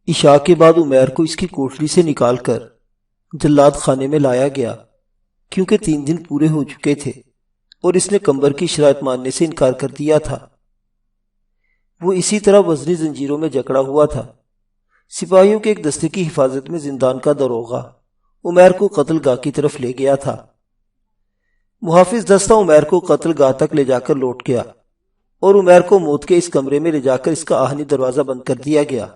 عشاء کے بعد عمیر کو اس کی کوٹری سے نکال کر جلاد خانے میں لایا گیا، کیونکہ 3 دن پورے ہو چکے تھے اور اس نے قمبر کی شرائط ماننے سے انکار کر دیا تھا۔ وہ اسی طرح وزنی زنجیروں میں جکڑا ہوا تھا۔ سپاہیوں کے ایک دستے کی حفاظت میں زندان کا داروغہ عمیر کو قتل گاہ کی طرف لے گیا تھا۔ محافظ دستہ عمیر کو قتل گاہ تک لے جا کر لوٹ گیا اور عمیر کو موت کے اس کمرے میں لے جا کر اس کا آہنی دروازہ بند کر دیا گیا۔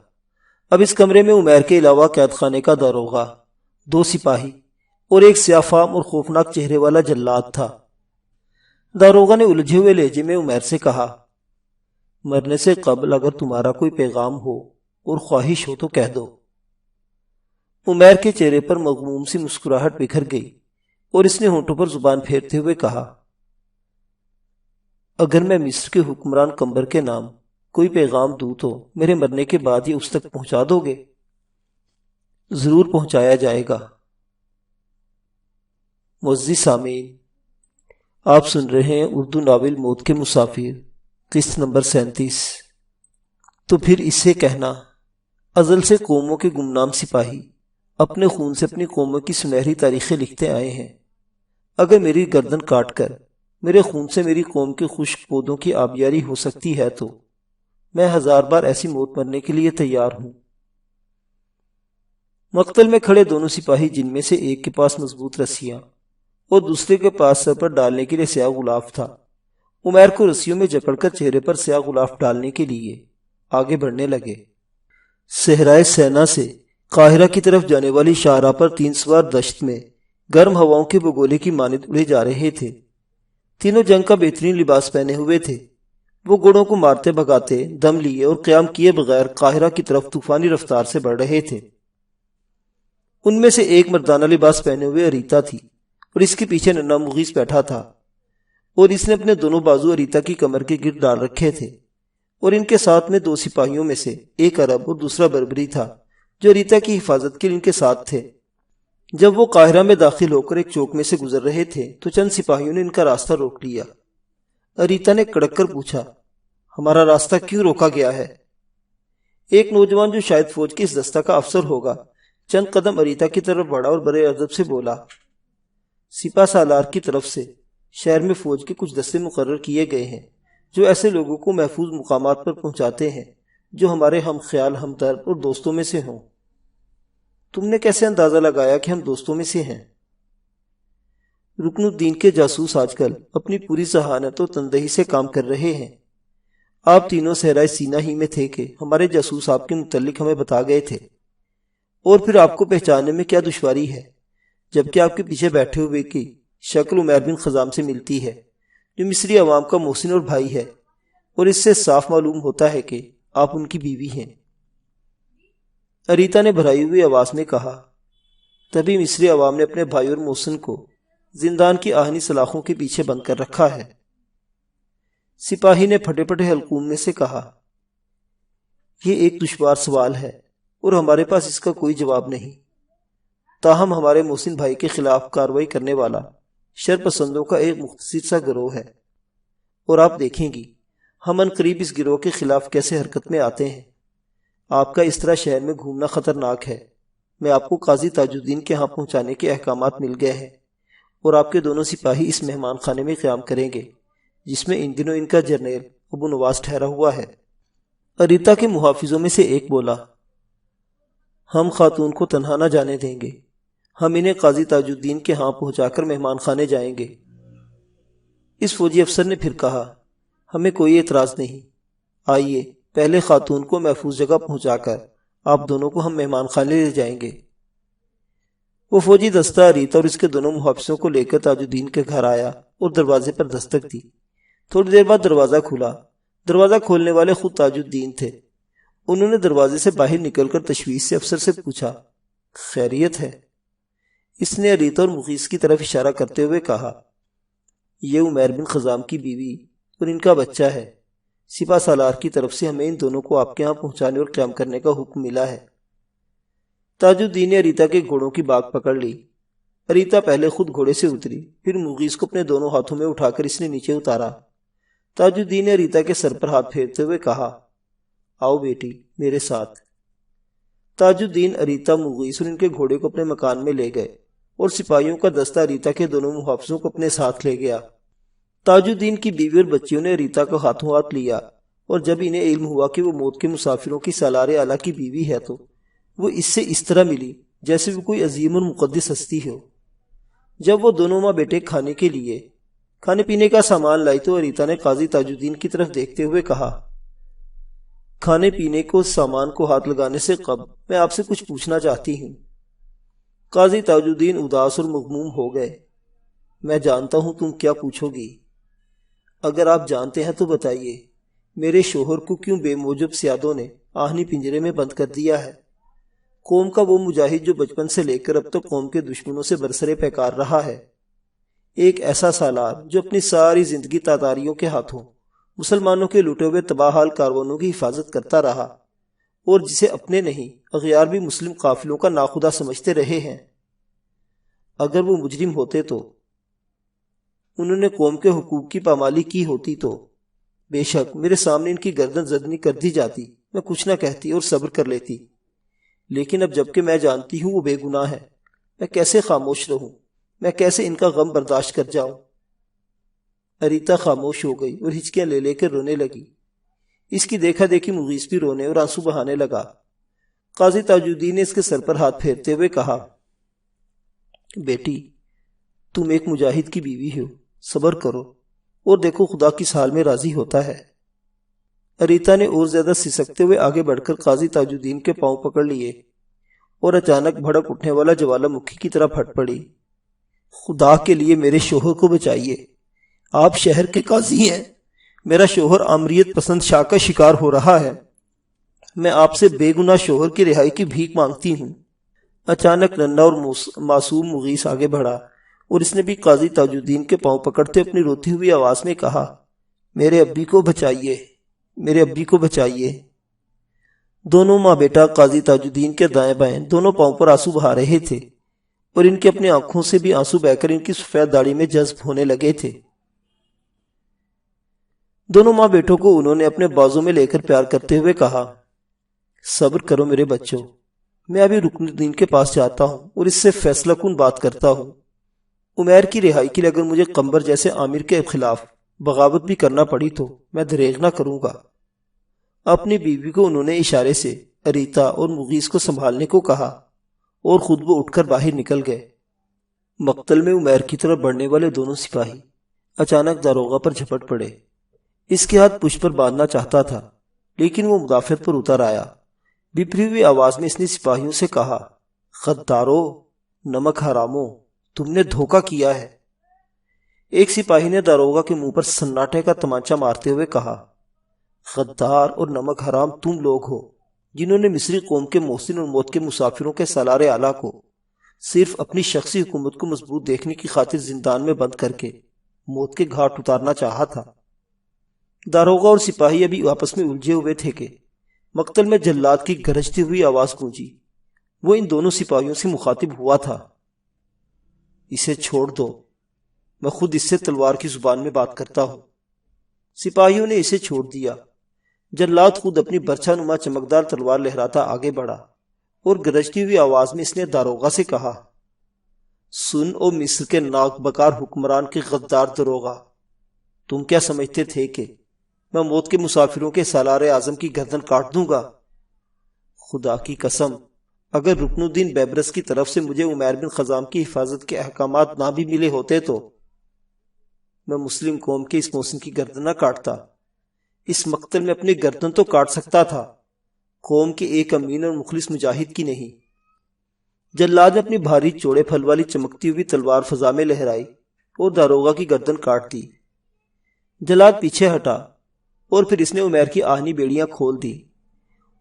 اب اس کمرے میں عمیر کے علاوہ قید خانے کا داروغہ، 2 سپاہی اور ایک سیاہ فام اور خوفناک چہرے والا جلاد تھا۔ داروغہ نے الجھے ہوئے لہجے میں عمیر سے کہا، مرنے سے قبل اگر تمہارا کوئی پیغام ہو اور خواہش ہو تو کہہ دو۔ عمیر کے چہرے پر مغموم سی مسکراہٹ بکھر گئی اور اس نے ہونٹوں پر زبان پھیرتے ہوئے کہا، اگر میں مصر کے حکمران قمبر کے نام کوئی پیغام دوں تو میرے مرنے کے بعد یہ اس تک پہنچا دو گے؟ ضرور پہنچایا جائے گا۔ معزز سامعین، آپ سن رہے ہیں اردو ناول موت کے مسافر، قسط نمبر 37۔ تو پھر اس سے کہنا، ازل سے قوموں کے گمنام سپاہی اپنے خون سے اپنی قوموں کی سنہری تاریخیں لکھتے آئے ہیں۔ اگر میری گردن کاٹ کر میرے خون سے میری قوم کے خشک پودوں کی آبیاری ہو سکتی ہے تو میں 1000 بار ایسی موت مرنے کے لیے تیار ہوں۔ مقتل میں کھڑے دونوں سپاہی، جن میں سے ایک کے پاس مضبوط رسیاں اور دوسرے کے پاس سر پر ڈالنے کے لیے سیاہ غلاف تھا، عمیر کو رسیوں میں جکڑ کر چہرے پر سیاہ غلاف ڈالنے کے لیے آگے بڑھنے لگے۔ صحرائے سینا سے قاہرہ کی طرف جانے والی شاہراہ پر 3 سوار دشت میں گرم ہواؤں کے بگولے کی مانند اڑے جا رہے تھے۔ تینوں جنگ کا بہترین لباس پہنے ہوئے تھے۔ وہ گھوڑوں کو مارتے بھگاتے، دم لیے اور قیام کیے بغیر قاہرہ کی طرف طوفانی رفتار سے بڑھ رہے تھے۔ ان میں سے ایک مردانہ لباس پہنے ہوئے اریتا تھی اور اس کے پیچھے ننھا مغیث بیٹھا تھا، اور اس نے اپنے دونوں بازو اریتا کی کمر کے گرد ڈال رکھے تھے، اور ان کے ساتھ میں 2 سپاہیوں میں سے ایک عرب اور دوسرا بربری تھا جو اریتا کی حفاظت کے لیے ان کے ساتھ تھے۔ جب وہ قاہرہ میں داخل ہو کر ایک چوک میں سے گزر رہے تھے تو چند سپاہیوں نے ان کا راستہ روک لیا۔ اریتا نے کڑک کر پوچھا، ہمارا راستہ کیوں روکا گیا ہے؟ ایک نوجوان جو شاید فوج کے اس دستہ کا افسر ہوگا چند قدم اریتا کی طرف بڑھا اور بڑے ادب سے بولا، سپہ سالار کی طرف سے شہر میں فوج کے کچھ دستے مقرر کیے گئے ہیں جو ایسے لوگوں کو محفوظ مقامات پر پہنچاتے ہیں جو ہمارے ہم خیال، ہمدرد اور دوستوں میں سے ہوں۔ تم نے کیسے اندازہ لگایا کہ ہم دوستوں میں سے ہیں؟ رکن الدین کے جاسوس آج کل اپنی پوری ذہانت و تندہی سے کام کر رہے ہیں۔ آپ تینوں صحرائے سینا ہی میں تھے کہ ہمارے جاسوس آپ کے متعلق ہمیں بتا گئے تھے، اور پھر آپ کو پہچاننے میں کیا دشواری ہے جبکہ آپ کے پیچھے بیٹھے ہوئے کی شکل عمیر بن خزام سے ملتی ہے، جو مصری عوام کا محسن اور بھائی ہے، اور اس سے صاف معلوم ہوتا ہے کہ آپ ان کی بیوی ہیں۔ اریتا نے بھرائی ہوئی آواز میں کہا۔ تبھی مصری عوام نے اپنے بھائی اور محسن کو زندان کی آہنی سلاخوں کے پیچھے بند کر رکھا ہے۔ سپاہی نے پھٹے پھٹے حلقوم میں سے کہا، یہ ایک دشوار سوال ہے اور ہمارے پاس اس کا کوئی جواب نہیں، تاہم ہمارے محسن بھائی کے خلاف کارروائی کرنے والا شر پسندوں کا ایک مختصر سا گروہ ہے، اور آپ دیکھیں گی ہم عنقریب اس گروہ کے خلاف کیسے حرکت میں آتے ہیں۔ آپ کا اس طرح شہر میں گھومنا خطرناک ہے۔ میں آپ کو قاضی تاج الدین کے ہاں پہنچانے کے احکامات مل گئے ہیں، اور آپ کے دونوں سپاہی اس مہمان خانے میں قیام کریں گے جس میں ان دنوں ان کا جرنیل ابو نواز ٹھہرا ہوا ہے۔ اریتا کے محافظوں میں سے ایک بولا، ہم خاتون کو تنہا نہ جانے دیں گے، ہم انہیں قاضی تاج الدین کے ہاں پہنچا کر مہمان خانے جائیں گے۔ اس فوجی افسر نے پھر کہا، ہمیں کوئی اعتراض نہیں، آئیے پہلے خاتون کو محفوظ جگہ پہنچا کر آپ دونوں کو ہم مہمان خانے لے جائیں گے۔ وہ فوجی دستہ اریتا اور اس کے دونوں محافظوں کو لے کر تاج الدین کے گھر آیا اور دروازے پر دستک دی۔ تھوڑی دیر بعد دروازہ کھلا۔ دروازہ کھولنے والے خود تاج الدین تھے۔ انہوں نے دروازے سے باہر نکل کر تشویش سے افسر سے پوچھا، خیریت ہے؟ اس نے اریتا اور مغیث کی طرف اشارہ کرتے ہوئے کہا، یہ عمیر بن خزام کی بیوی اور ان کا بچہ ہے۔ سپہ سالار کی طرف سے ہمیں ان دونوں کو آپ کے ہاں پہنچانے اور قیام کرنے کا حکم ملا ہے۔ تاج الدین نے اریتا کے گھوڑوں کی باگ پکڑ لی۔ اریتا پہلے خود گھوڑے سے اتری، پھر مغیث کو اپنے دونوں ہاتھوں میں اٹھا کر اس نے نیچے اتارا۔ تاج الدین نے اریتا کے سر پر ہاتھ پھیرتے ہوئے کہا، آؤ بیٹی میرے ساتھ۔ تاج الدین اریتا مغیث اور ان کے گھوڑے کو اپنے مکان میں لے گئے اور سپاہیوں کا دستہ اریتا کے دونوں محافظوں کو اپنے ساتھ لے گیا۔ تاج الدین کی بیوی اور بچیوں نے اریتا کو ہاتھوں ہاتھ لیا، اور جب انہیں علم ہوا کہ وہ موت کے مسافروں کی سالار اعلیٰ کی بیوی ہے تو وہ اس سے اس طرح ملی جیسے وہ کوئی عظیم اور مقدس ہستی ہو۔ جب وہ دونوں ماں بیٹے کھانے پینے کا سامان لائی تو اریتا نے قاضی تاج الدین کی طرف دیکھتے ہوئے کہا، کھانے پینے کو سامان کو ہاتھ لگانے سے قبل میں آپ سے کچھ پوچھنا چاہتی ہوں۔ قاضی تاج الدین اداس اور مغموم ہو گئے۔ میں جانتا ہوں تم کیا پوچھو گی۔ اگر آپ جانتے ہیں تو بتائیے، میرے شوہر کو کیوں بے موجب سیادوں نے آہنی پنجرے میں بند کر دیا ہے؟ قوم کا وہ مجاہد جو بچپن سے لے کر اب تک قوم کے دشمنوں سے برسرے پیکار رہا ہے، ایک ایسا سالار جو اپنی ساری زندگی تاتاریوں کے ہاتھوں مسلمانوں کے لوٹے ہوئے تباہ حال کاروانوں کی حفاظت کرتا رہا، اور جسے اپنے نہیں اغیار بھی مسلم قافلوں کا ناخدا سمجھتے رہے ہیں۔ اگر وہ مجرم ہوتے تو انہوں نے قوم کے حقوق کی پامالی کی ہوتی تو بے شک میرے سامنے ان کی گردن زدنی کر دی جاتی، میں کچھ نہ کہتی اور صبر کر لیتی، لیکن اب جبکہ میں جانتی ہوں وہ بے گناہ ہے، میں کیسے خاموش رہوں؟ میں کیسے ان کا غم برداشت کر جاؤں؟ اریتا خاموش ہو گئی اور ہچکیاں لے لے کر رونے لگی۔ اس کی دیکھا دیکھی مغیث بھی رونے اور آنسو بہانے لگا۔ قاضی تاج الدین نے اس کے سر پر ہاتھ پھیرتے ہوئے کہا، بیٹی، تم ایک مجاہد کی بیوی ہو، صبر کرو اور دیکھو خدا کس حال میں راضی ہوتا ہے۔ اریتا نے اور زیادہ سسکتے ہوئے آگے بڑھ کر قاضی تاج الدین کے پاؤں پکڑ لیے اور اچانک بھڑک اٹھنے والا جوالا مکھی کی طرح پھٹ پڑی۔ خدا کے لیے میرے شوہر کو بچائیے، آپ شہر کے قاضی ہیں، میرا شوہر آمریت پسند شاہ کا شکار ہو رہا ہے، میں آپ سے بے گناہ شوہر کی رہائی کی بھیک مانگتی ہوں۔ اچانک ننھا اور معصوم مغیث آگے بڑھا اور اس نے بھی قاضی تاج الدین کے پاؤں پکڑتے اپنی روتی ہوئی آواز میں کہا، میرے ابی کو بچائیے، میرے ابی کو بچائیے۔ دونوں ماں بیٹا قاضی تاج الدین کے دائیں بائیں دونوں پاؤں پر آنسو بہا رہے تھے، اور ان کی اپنی آنکھوں سے بھی آنسو بہ کر ان کی سفید داڑھی میں جذب ہونے لگے تھے۔ دونوں ماں بیٹوں کو انہوں نے اپنے بازوں میں لے کر پیار کرتے ہوئے کہا، صبر کرو میرے بچوں، میں ابھی رکن الدین کے پاس جاتا ہوں اور اس سے فیصلہ کن بات کرتا ہوں۔ عمیر کی رہائی کے لیے اگر مجھے قمبر جیسے عامر کے خلاف بغاوت بھی کرنا پڑی تو میں دریغ نہ کروں گا۔ اپنی بیوی کو انہوں نے اشارے سے اریتا اور مغیث کو سنبھالنے کو کہا اور خود وہ اٹھ کر باہر نکل گئے۔ مقتل میں عمیر کی طرف بڑھنے والے دونوں سپاہی اچانک داروغہ پر جھپٹ پڑے۔ اس کے ہاتھ پشت پر باندھنا چاہتا تھا، لیکن وہ مدافعت پر اتر آیا۔ بپری ہوئی آواز میں اس نے سپاہیوں سے کہا، غدارو، نمک حرامو، تم نے دھوکہ کیا ہے۔ ایک سپاہی نے داروغہ کے منہ پر سناٹے کا تمانچہ مارتے ہوئے کہا، غدار اور نمک حرام تم لوگ ہو جنہوں نے مصری قوم کے محسن اور موت کے مسافروں کے سالار اعلیٰ کو صرف اپنی شخصی حکومت کو مضبوط دیکھنے کی خاطر زندان میں بند کر کے موت کے گھاٹ اتارنا چاہا تھا۔ داروغہ اور سپاہی ابھی آپس میں الجھے ہوئے تھے کہ مقتل میں جلاد کی گرجتی ہوئی آواز گونجی۔ وہ ان دونوں سپاہیوں سے مخاطب ہوا تھا، اسے چھوڑ دو، میں خود اس سے تلوار کی زبان میں بات کرتا ہوں۔ سپاہیوں نے اسے چھوڑ دیا۔ جلاد خود اپنی برچھا نما چمکدار تلوار لہراتا آگے بڑھا اور گرجتی ہوئی آواز میں اس نے داروغہ سے کہا، سن او مصر کے ناک بکار حکمران کے غدار داروغہ، تم کیا سمجھتے تھے کہ میں موت کے مسافروں کے سالار اعظم کی گردن کاٹ دوں گا؟ خدا کی قسم، اگر رکن الدین بیبرس کی طرف سے مجھے عمیر بن خزام کی حفاظت کے احکامات نہ بھی ملے ہوتے تو میں مسلم قوم کے اس محسن کی گردن نہ کاٹتا۔ اس مقتل میں اپنی گردن تو کاٹ سکتا تھا، قوم کے ایک امین اور مخلص مجاہد کی نہیں۔ جلاد نے اپنی بھاری چوڑے پھل والی چمکتی ہوئی تلوار فضا میں لہرائی اور داروغہ کی گردن کاٹ دی۔ جلاد پیچھے ہٹا اور پھر اس نے عمیر کی آہنی بیڑیاں کھول دی۔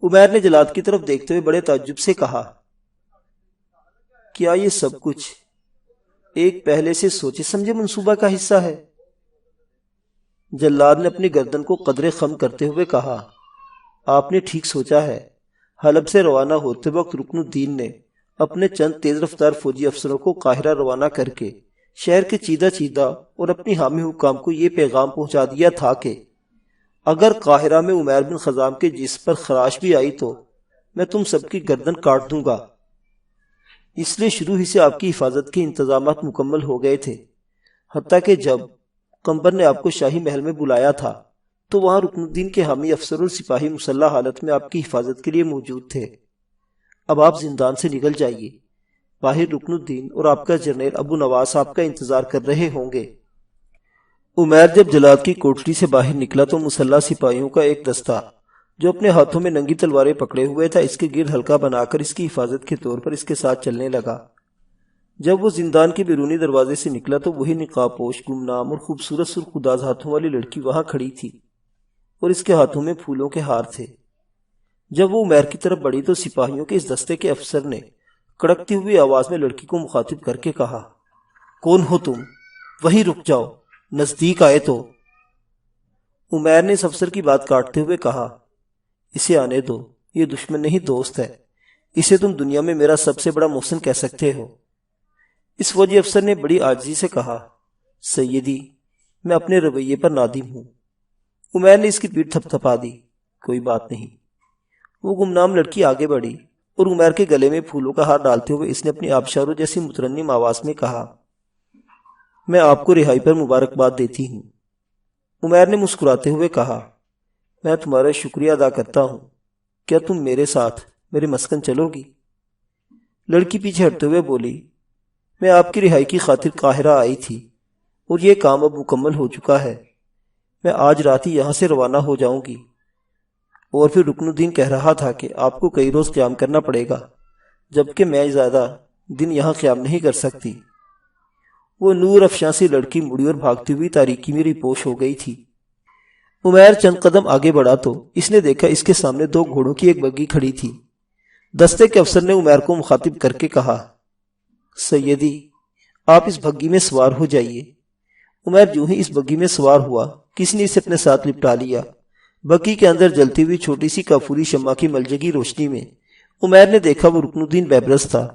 عمیر نے جلاد کی طرف دیکھتے ہوئے بڑے تعجب سے کہا، کیا یہ سب کچھ ایک پہلے سے سوچے سمجھے منصوبہ کا حصہ ہے؟ جلاد نے اپنی گردن کو قدرے خم کرتے ہوئے کہا، آپ نے ٹھیک سوچا ہے۔ حلب سے روانہ ہوتے وقت رکن الدین نے اپنے چند تیز رفتار فوجی افسروں کو قاہرہ روانہ کر کے شہر کے چیدہ چیدہ اور اپنی حامی حکام کو یہ پیغام پہنچا دیا تھا کہ اگر قاہرہ میں عمیر بن خزام کے جسم پر خراش بھی آئی تو میں تم سب کی گردن کاٹ دوں گا۔ اس لیے شروع ہی سے آپ کی حفاظت کے انتظامات مکمل ہو گئے تھے، حتیٰ کہ جب قمبر نے آپ کو شاہی محل میں بلایا تھا تو وہاں رکن الدین کے حامی افسر اور سپاہی مسلح حالت میں آپ کی حفاظت کے لیے موجود تھے۔ اب آپ زندان سے نکل جائیے، باہر رکن الدین اور آپ کا جرنیل ابو نواس آپ کا انتظار کر رہے ہوں گے۔ عمیر جب جلاد کی کوٹری سے باہر نکلا تو مسلح سپاہیوں کا ایک دستہ جو اپنے ہاتھوں میں ننگی تلواریں پکڑے ہوئے تھا اس کے گرد حلقہ بنا کر اس کی حفاظت کے طور پر اس کے ساتھ چلنے لگا۔ جب وہ زندان کے بیرونی دروازے سے نکلا تو وہی نقاب پوش، گمنام اور خوبصورت سرخداز ہاتھوں والی لڑکی وہاں کھڑی تھی اور اس کے ہاتھوں میں پھولوں کے ہار تھے۔ جب وہ عمیر کی طرف بڑھی تو سپاہیوں کے اس دستے کے افسر نے کڑکتی ہوئی آواز میں لڑکی کو مخاطب کر کے کہا، کون ہو تم؟ وہیں رک جاؤ، نزدیک آئے تو۔ عمیر نے اس افسر کی بات کاٹتے ہوئے کہا، اسے آنے دو، یہ دشمن نہیں دوست ہے، اسے تم دنیا میں میرا سب سے بڑا محسن کہہ سکتے ہو۔ اس فوجی افسر نے بڑی عاجزی سے کہا، سیدی میں اپنے رویے پر نادم ہوں۔ عمیر نے اس کی پیٹھ تھپ تھپا دی، کوئی بات نہیں۔ وہ گمنام لڑکی آگے بڑھی اور عمیر کے گلے میں پھولوں کا ہار ڈالتے ہوئے اس نے اپنی آبشاروں جیسی مترنم آواز میں کہا، میں آپ کو رہائی پر مبارکباد دیتی ہوں۔ عمیر نے مسکراتے ہوئے کہا، میں تمہارا شکریہ ادا کرتا ہوں، کیا تم میرے ساتھ میرے مسکن چلو گی؟ لڑکی پیچھے ہٹتے ہوئے بولی، میں آپ کی رہائی کی خاطر قاہرہ آئی تھی اور یہ کام اب مکمل ہو چکا ہے، میں آج رات ہی یہاں سے روانہ ہو جاؤں گی۔ اور پھر رکن الدین کہہ رہا تھا کہ آپ کو کئی روز قیام کرنا پڑے گا، جبکہ میں زیادہ دن یہاں قیام نہیں کر سکتی۔ وہ نور افشاں سی لڑکی مڑی اور بھاگتی ہوئی تاریکی میں رپوش ہو گئی تھی۔ عمیر چند قدم آگے بڑھا تو اس نے دیکھا اس کے سامنے دو گھوڑوں کی ایک بگی کھڑی تھی۔ دستے کے افسر نے عمیر کو مخاطب کر کے کہا، سیدی آپ اس بگی میں سوار ہو جائیے۔ عمیر جو ہی اس بگی میں سوار ہوا کسی نے اسے اپنے ساتھ لپٹا لیا۔ بگی کے اندر جلتی ہوئی چھوٹی سی کافوری شمع کی ملجگی روشنی میں عمیر نے دیکھا وہ رکن الدین بیبرس تھا۔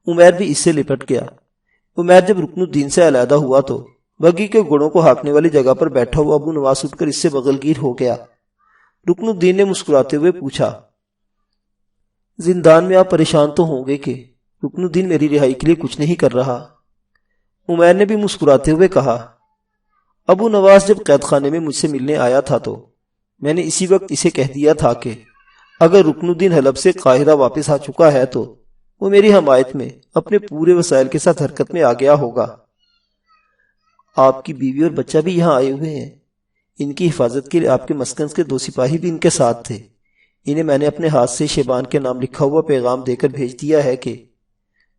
عمیر بھی اس سے لپٹ گیا۔ عمیر جب رکن الدین سے علیحدہ ہوا تو بگی کے گھوڑوں کو ہانکنے والی جگہ پر بیٹھا ہوا ابو نواس اٹھ کر اس سے بغل گیر ہو گیا۔ رکن الدین نے مسکراتے ہوئے پوچھا، زندان میں آپ پریشان تو ہوں گے کہ رکن الدین میری رہائی کے لیے کچھ نہیں کر رہا؟ عمیر نے بھی مسکراتے ہوئے کہا، ابو نواس جب قید خانے میں مجھ سے ملنے آیا تھا تو میں نے اسی وقت اسے کہہ دیا تھا کہ اگر رکن الدین حلب سے قاہرہ واپس آ چکا ہے تو وہ میری حمایت میں اپنے پورے وسائل کے ساتھ حرکت میں آ گیا ہوگا۔ آپ کی بیوی اور بچہ بھی یہاں آئے ہوئے ہیں، ان کی حفاظت کے لیے آپ کے مسکن کے 2 سپاہی بھی ان کے ساتھ تھے۔ انہیں میں نے اپنے ہاتھ سے شیبان کے نام لکھا ہوا پیغام دے کر بھیج دیا ہے کہ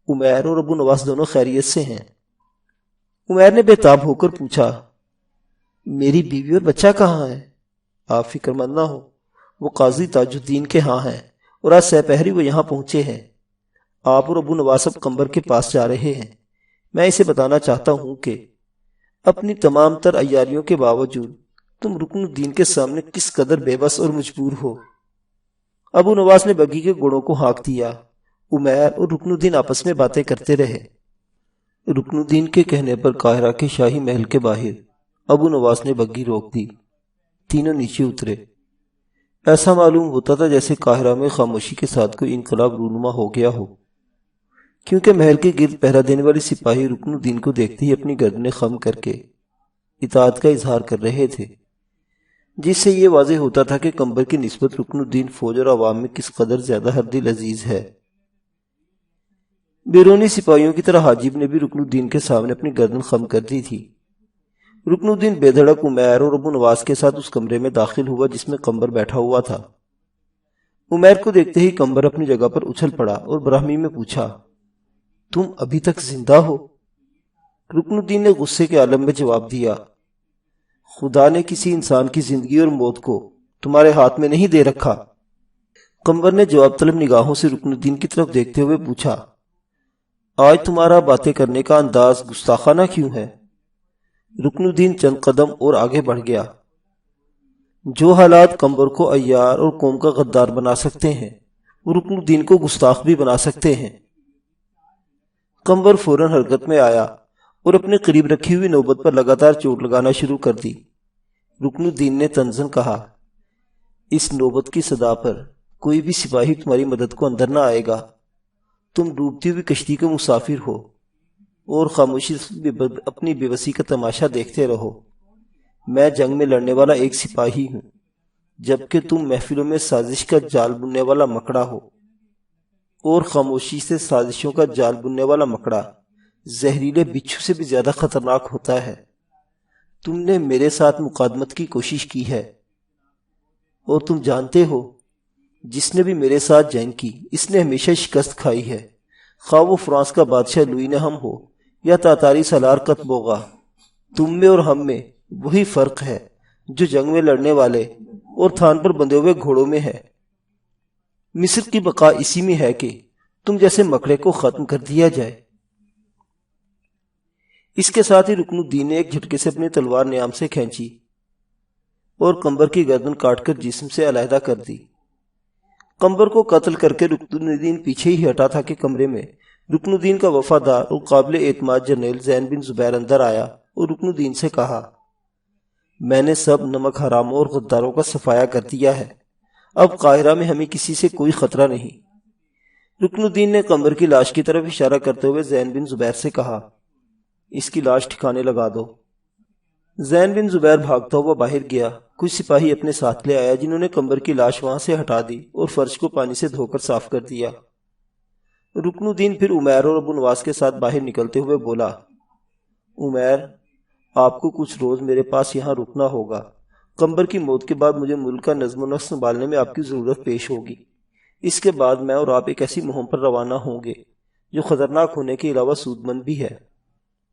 عمیر اور ابو نواس دونوں خیریت سے ہیں۔ عمیر نے بے تاب ہو کر پوچھا، میری بیوی اور بچہ کہاں ہیں؟ آپ فکر مند نہ ہو، وہ قاضی تاج الدین کے ہاں ہیں اور آج سپہری وہ یہاں پہنچے ہیں۔ آپ اور ابو نواس اب قمبر کے پاس جا رہے ہیں۔ میں اسے بتانا چاہتا ہوں کہ اپنی تمام تر عیاریوں کے باوجود تم رکن الدین کے سامنے کس قدر بے بس اور مجبور ہو۔ ابو نواس نے بگی کے گھوڑوں کو ہانک دیا۔ عمیر اور رکن الدین آپس میں باتیں کرتے رہے۔ رکن الدین کے کہنے پر قاہرہ کے شاہی محل کے باہر ابو نواس نے بگی روک دی۔ تینوں نیچے اترے۔ ایسا معلوم ہوتا تھا جیسے قاہرہ میں خاموشی کے ساتھ کوئی انقلاب رونما ہو گیا ہو، کیونکہ محل کے گرد پہرا دینے والے سپاہی رکن الدین کو دیکھتے ہی اپنی گردنیں خم کر کے اطاعت کا اظہار کر رہے تھے، جس سے یہ واضح ہوتا تھا کہ قمبر کی نسبت رکن الدین فوج اور عوام میں کس قدر زیادہ ہر دل عزیز ہے۔ بیرونی سپاہیوں کی طرح حاجب نے بھی رکن الدین کے سامنے اپنی گردن خم کر دی تھی۔ رکن الدین بے دھڑک عمیر اور ابو نواس کے ساتھ اس کمرے میں داخل ہوا جس میں قمبر بیٹھا ہوا تھا۔ عمیر کو دیکھتے ہی قمبر اپنی جگہ پر اچھل پڑا اور برہمی میں پوچھا، تم ابھی تک زندہ ہو؟ رکن الدین نے غصے کے عالم میں جواب دیا، خدا نے کسی انسان کی زندگی اور موت کو تمہارے ہاتھ میں نہیں دے رکھا۔ قمبر نے جواب طلب نگاہوں سے رکن الدین کی طرف دیکھتے ہوئے پوچھا، آج تمہارا باتیں کرنے کا انداز گستاخانہ کیوں ہے؟ رکن الدین چند قدم اور آگے بڑھ گیا۔ جو حالات قمبر کو عیار اور قوم کا غدار بنا سکتے ہیں وہ رکن الدین کو گستاخ بھی بنا سکتے ہیں۔ قمبر فوراً حرکت میں آیا اور اپنے قریب رکھی ہوئی نوبت پر لگاتار چوٹ لگانا شروع کر دی۔ رکن الدین نے طنزاً کہا، اس نوبت کی صدا پر کوئی بھی سپاہی تمہاری مدد کو اندر نہ آئے گا۔ تم ڈوبتی ہوئی کشتی کے مسافر ہو اور خاموشی سے اپنی بے بسی کا تماشا دیکھتے رہو۔ میں جنگ میں لڑنے والا ایک سپاہی ہوں، جبکہ تم محفلوں میں سازش کا جال بننے والا مکڑا ہو، اور خاموشی سے سازشوں کا جال بننے والا مکڑا زہریلے بچھو سے بھی زیادہ خطرناک ہوتا ہے۔ تم نے میرے ساتھ مقادمت کی کوشش کی ہے، اور تم جانتے ہو جس نے بھی میرے ساتھ جنگ کی اس نے ہمیشہ شکست کھائی ہے، خواہ وہ فرانس کا بادشاہ لوئی نہم ہو یا تاتاری سالار قطبوغا۔ تم میں اور ہم میں وہی فرق ہے جو جنگ میں لڑنے والے اور تھان پر بندھے ہوئے گھوڑوں میں ہے۔ مصر کی بقا اسی میں ہے کہ تم جیسے مکڑے کو ختم کر دیا جائے۔ اس کے ساتھ ہی رکن الدین نے ایک جھٹکے سے اپنی تلوار نیام سے کھینچی اور قمبر کی گردن کاٹ کر جسم سے علیحدہ کر دی۔ قمبر کو قتل کر کے رکن الدین پیچھے ہی ہٹا تھا کہ کمرے میں رکن الدین کا وفادار اور قابل اعتماد جرنیل زین بن زبیر اندر آیا اور رکن الدین سے کہا، میں نے سب نمک حراموں اور غداروں کا صفایا کر دیا ہے، اب قاہرہ میں ہمیں کسی سے کوئی خطرہ نہیں۔ رکن الدین نے قمبر کی لاش کی طرف اشارہ کرتے ہوئے زین بن زبیر سے کہا، اس کی لاش ٹھکانے لگا دو۔ زین بن زبیر بھاگتا ہوا باہر گیا۔ کچھ سپاہی اپنے ساتھ لے آیا جنہوں نے قمبر کی لاش وہاں سے ہٹا دی اور فرش کو پانی سے دھو کر صاف کر دیا۔ رکن الدین پھر عمیر اور ابو نواس کے ساتھ باہر نکلتے ہوئے بولا، عمیر، آپ کو کچھ روز میرے پاس یہاں رکنا ہوگا۔ قمبر کی موت کے بعد مجھے ملک کا نظم و نسق سنبھالنے میں آپ کی ضرورت پیش ہوگی۔ اس کے بعد میں اور آپ ایک ایسی مہم پر روانہ ہوں گے جو خطرناک ہونے کے علاوہ سود مند بھی ہے۔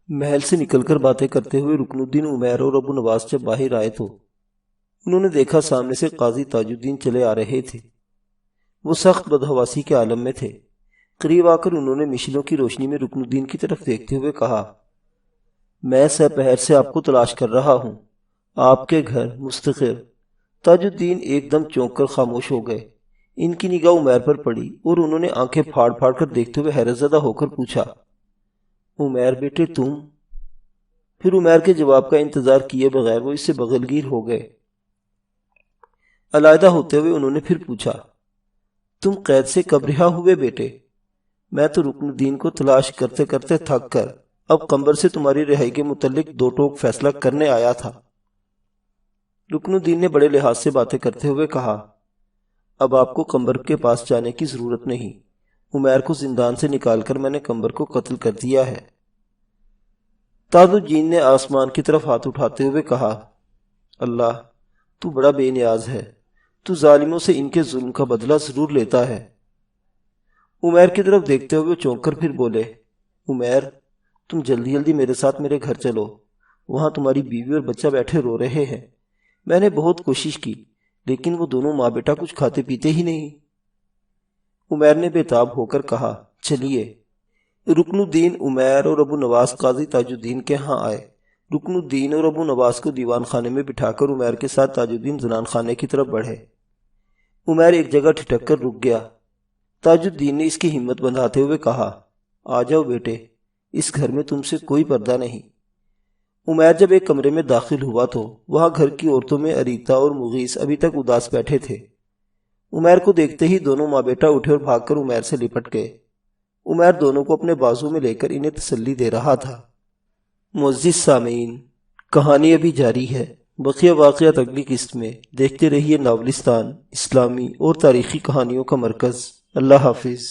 محل سے نکل کر باتیں کرتے ہوئے رکن الدین عمیر اور ابو نواس جب باہر آئے تو انہوں نے دیکھا سامنے سے قاضی تاج الدین چلے آ رہے تھے۔ وہ سخت بدحواسی کے عالم میں تھے۔ قریب آ کر انہوں نے مشلوں کی روشنی میں رکن الدین کی طرف دیکھتے ہوئے کہا، میں سہ پہر سے آپ کو تلاش کر رہا ہوں، آپ کے گھر مستقر۔ تاج الدین ایک دم چونک کر خاموش ہو گئے۔ ان کی نگاہ عمیر پر پڑی اور انہوں نے آنکھیں پھاڑ پھاڑ کر دیکھتے ہوئے حیرت زدہ ہو کر پوچھا، عمیر بیٹے تم؟ پھر عمیر کے جواب کا انتظار کیے بغیر وہ اس سے بغلگیر ہو گئے۔ علیحدہ ہوتے ہوئے انہوں نے پھر پوچھا، تم قید سے کب رہا ہوئے بیٹے؟ میں تو رکن الدین کو تلاش کرتے کرتے تھک کر اب قمبر سے تمہاری رہائی کے متعلق دو ٹوک فیصلہ کرنے آیا تھا۔ رکن الدین نے بڑے لحاظ سے باتیں کرتے ہوئے کہا، اب آپ کو قمبر کے پاس جانے کی ضرورت نہیں۔ عمیر کو زندان سے نکال کر میں نے قمبر کو قتل کر دیا ہے۔ تاج الدین نے آسمان کی طرف ہاتھ اٹھاتے ہوئے کہا، اللہ تو بڑا بے نیاز ہے، تو ظالموں سے ان کے ظلم کا بدلہ ضرور لیتا ہے۔ عمیر کی طرف دیکھتے ہوئے چونک کر پھر بولے، عمیر تم جلدی جلدی میرے ساتھ میرے گھر چلو، وہاں تمہاری بیوی اور بچہ بیٹھے رو رہے ہیں۔ میں نے بہت کوشش کی لیکن وہ دونوں ماں بیٹا کچھ کھاتے پیتے ہی نہیں۔ عمیر نے بے تاب ہو کر کہا، چلیے۔ رکن الدین، عمیر اور ابو نواس قاضی تاج الدین کے ہاں آئے۔ رکن الدین اور ابو نواس کو دیوان خانے میں بٹھا کر عمیر کے ساتھ تاج الدین زنان خانے کی طرف بڑھے۔ عمیر ایک جگہ ٹھٹک کر رک گیا۔ تاج الدین نے اس کی ہمت بندھاتے ہوئے کہا، آ جاؤ بیٹے، اس گھر میں تم سے کوئی پردہ نہیں۔ عمیر جب ایک کمرے میں داخل ہوا تو وہاں گھر کی عورتوں میں اریتا اور مغیث ابھی تک اداس بیٹھے تھے۔ عمیر کو دیکھتے ہی دونوں ماں بیٹا اٹھے اور بھاگ کر عمیر سے لپٹ گئے۔ عمیر دونوں کو اپنے بازو میں لے کر انہیں تسلی دے رہا تھا۔ معزز سامعین، کہانی ابھی جاری ہے، بقیہ واقعات اگلی قسط میں۔ دیکھتے رہیے ناولستان، اسلامی اور تاریخی کہانیوں کا مرکز۔ اللہ حافظ۔